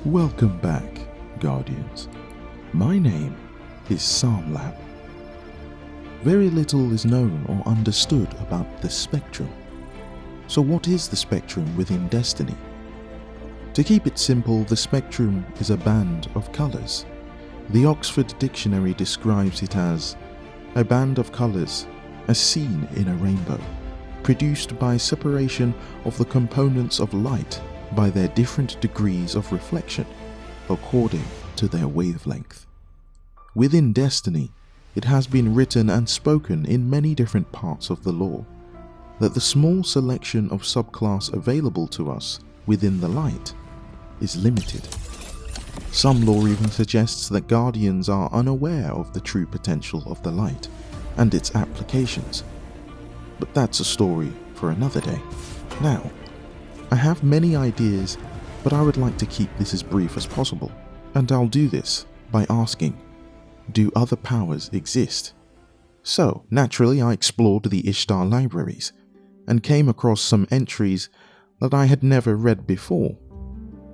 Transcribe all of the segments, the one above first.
Welcome back, Guardians. My name is Samlab. Very little is known or understood about the spectrum. So what is the spectrum within Destiny? To keep it simple, the spectrum is a band of colours. The Oxford Dictionary describes it as a band of colours as seen in a rainbow, produced by separation of the components of light by their different degrees of reflection, according to their wavelength. Within Destiny, it has been written and spoken in many different parts of the lore that the small selection of subclass available to us within the light is limited. Some lore even suggests that Guardians are unaware of the true potential of the light and its applications, but that's a story for another day. Now, I have many ideas, but I would like to keep this as brief as possible, and I'll do this by asking, do other powers exist? So, naturally, I explored the Ishtar libraries, and came across some entries that I had never read before.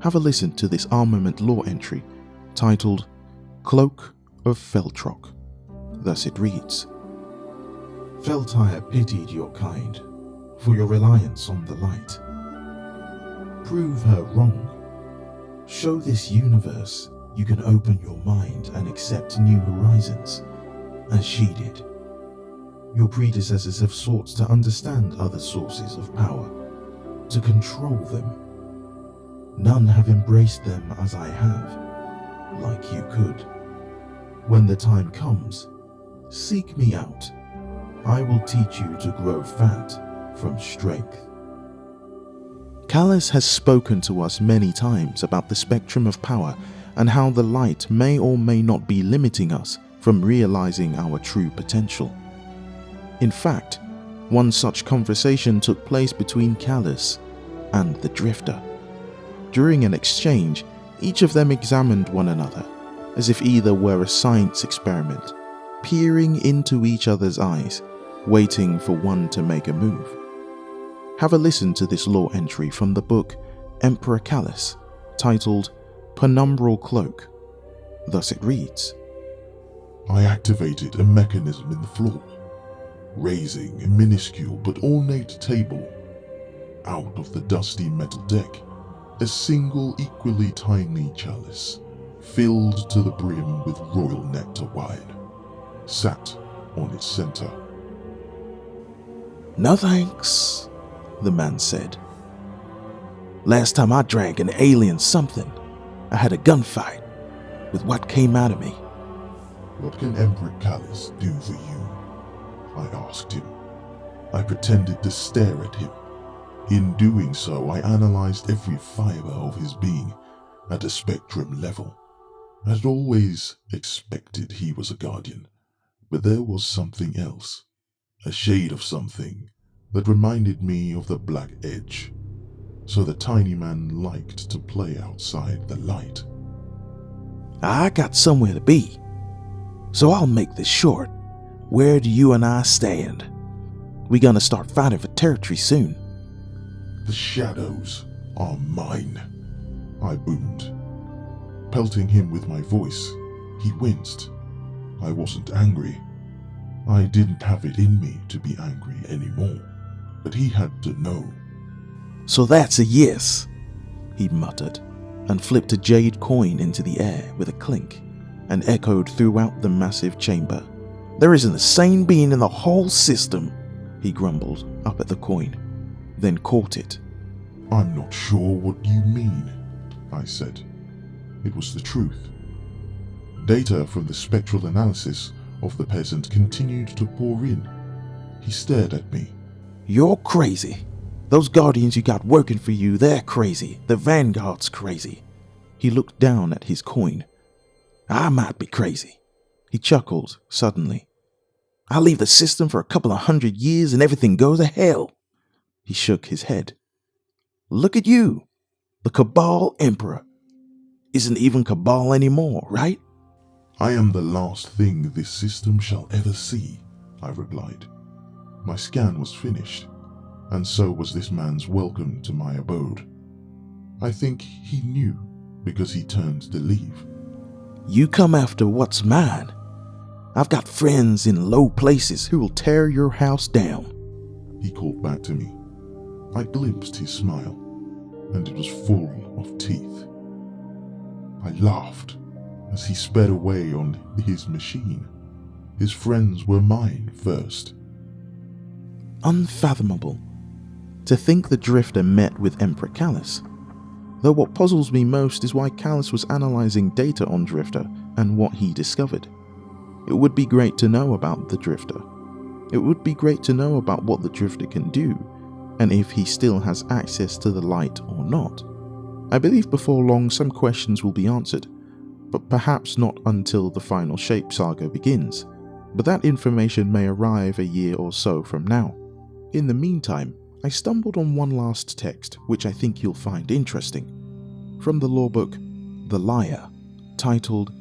Have a listen to this armament lore entry, titled Cloak of Feltroc. Thus it reads: Feltyre pitied your kind, for your reliance on the light. Prove her wrong. Show this universe you can open your mind and accept new horizons, as she did. Your predecessors have sought to understand other sources of power, to control them. None have embraced them as I have, like you could. When the time comes, seek me out. I will teach you to grow fat from strength. Callus has spoken to us many times about the spectrum of power and how the light may or may not be limiting us from realizing our true potential. In fact, one such conversation took place between Callus and the Drifter. During an exchange, each of them examined one another, as if either were a science experiment, peering into each other's eyes, waiting for one to make a move. Have a listen to this lore entry from the book Emperor Callus, titled Penumbral Cloak. Thus it reads: I activated a mechanism in the floor, raising a minuscule but ornate table. Out of the dusty metal deck, a single equally tiny chalice, filled to the brim with royal nectar wine, sat on its center. No thanks, the man said. Last time I drank an alien something, I had a gunfight with what came out of me. What can Emperor Callus do for you? I asked him. I pretended to stare at him. In doing so, I analyzed every fiber of his being at a spectrum level. I had always expected he was a Guardian, but there was something else, a shade of something that reminded me of the Black Edge. So the tiny man liked to play outside the light. I got somewhere to be, so I'll make this short. Where do you and I stand? We gonna start fighting for territory soon. The shadows are mine, I boomed. Pelting him with my voice, he winced. I wasn't angry. I didn't have it in me to be angry anymore, but he had to know. So that's a yes, he muttered, and flipped a jade coin into the air with a clink, and echoed throughout the massive chamber. There isn't a sane being in the whole system, he grumbled up at the coin, then caught it. I'm not sure what you mean, I said. It was the truth. Data from the spectral analysis of the peasant continued to pour in. He stared at me. You're crazy. Those Guardians you got working for you, they're crazy. The Vanguard's crazy. He looked down at his coin. I might be crazy. He chuckled suddenly. I'll leave the system for a couple of 100 years and everything goes to hell. He shook his head. Look at you, the Cabal Emperor. Isn't even Cabal anymore, right? I am the last thing this system shall ever see, I replied. My scan was finished, and so was this man's welcome to my abode. I think he knew because he turns to leave. You come after what's mine. I've got friends in low places who will tear your house down. He called back to me. I glimpsed his smile, and it was full of teeth. I laughed as he sped away on his machine. His friends were mine first. Unfathomable. To think the Drifter met with Emperor Callus. Though what puzzles me most is why Callus was analyzing data on Drifter and what he discovered. It would be great to know about the Drifter. It would be great to know about what the Drifter can do, and if he still has access to the light or not. I believe before long some questions will be answered, but perhaps not until the final Shape saga begins. But that information may arrive a year or so from now. In the meantime, I stumbled on one last text which I think you'll find interesting. From the lore book, The Liar, titled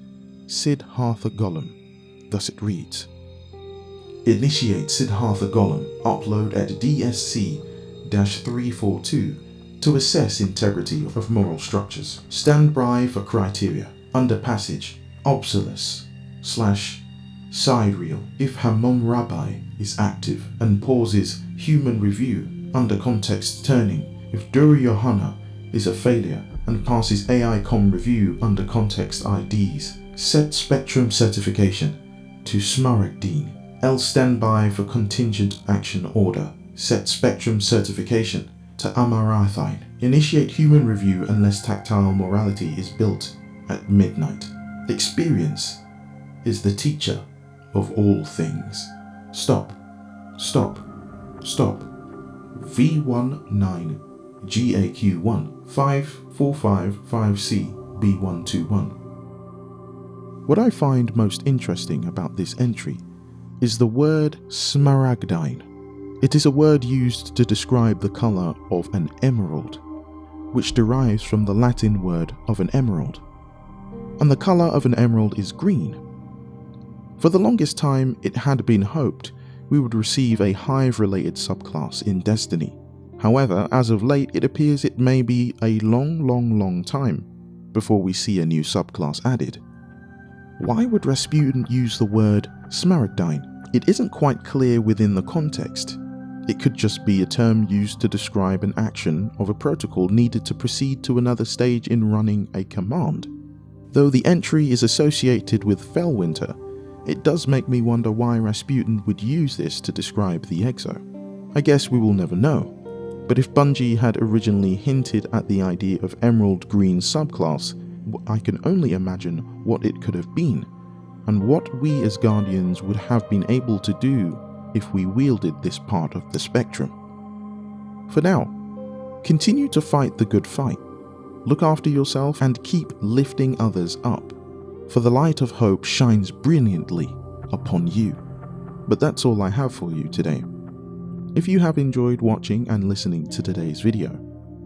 Siddhartha Golem. Thus it reads: Initiate Siddhartha Golem upload at DSC-342 to assess integrity of moral structures. Stand by for criteria. Under passage, obsolescence / side reel if Hammurabi is active and pauses human review. Under context turning if Duryodhana is a failure and passes AI com review under context IDs. Set spectrum certification to Smaragdine. Else stand by for contingent action order. Set spectrum certification to Amarathine. Initiate human review unless tactile morality is built at midnight. Experience is the teacher of all things. Stop. Stop. Stop. V19 GAQ1 5455C B121. What I find most interesting about this entry is the word smaragdine. It is a word used to describe the color of an emerald, which derives from the Latin word of an emerald. And the color of an emerald is green. For the longest time, it had been hoped we would receive a hive-related subclass in Destiny. However, as of late, it appears it may be a long time before we see a new subclass added. Why would Rasputin use the word smaragdine? It isn't quite clear within the context. It could just be a term used to describe an action of a protocol needed to proceed to another stage in running a command. Though the entry is associated with Felwinter, it does make me wonder why Rasputin would use this to describe the Exo. I guess we will never know, but if Bungie had originally hinted at the idea of Emerald Green subclass, I can only imagine what it could have been, and what we as Guardians would have been able to do if we wielded this part of the spectrum. For now, continue to fight the good fight, look after yourself and keep lifting others up, for the light of hope shines brilliantly upon you. But that's all I have for you today. If you have enjoyed watching and listening to today's video,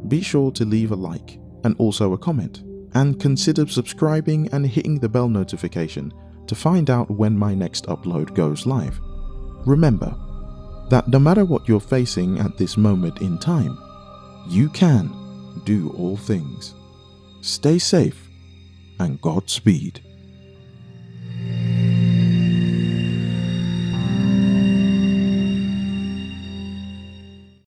be sure to leave a like and also a comment, and consider subscribing and hitting the bell notification to find out when my next upload goes live. Remember that no matter what you're facing at this moment in time, you can do all things. Stay safe and Godspeed.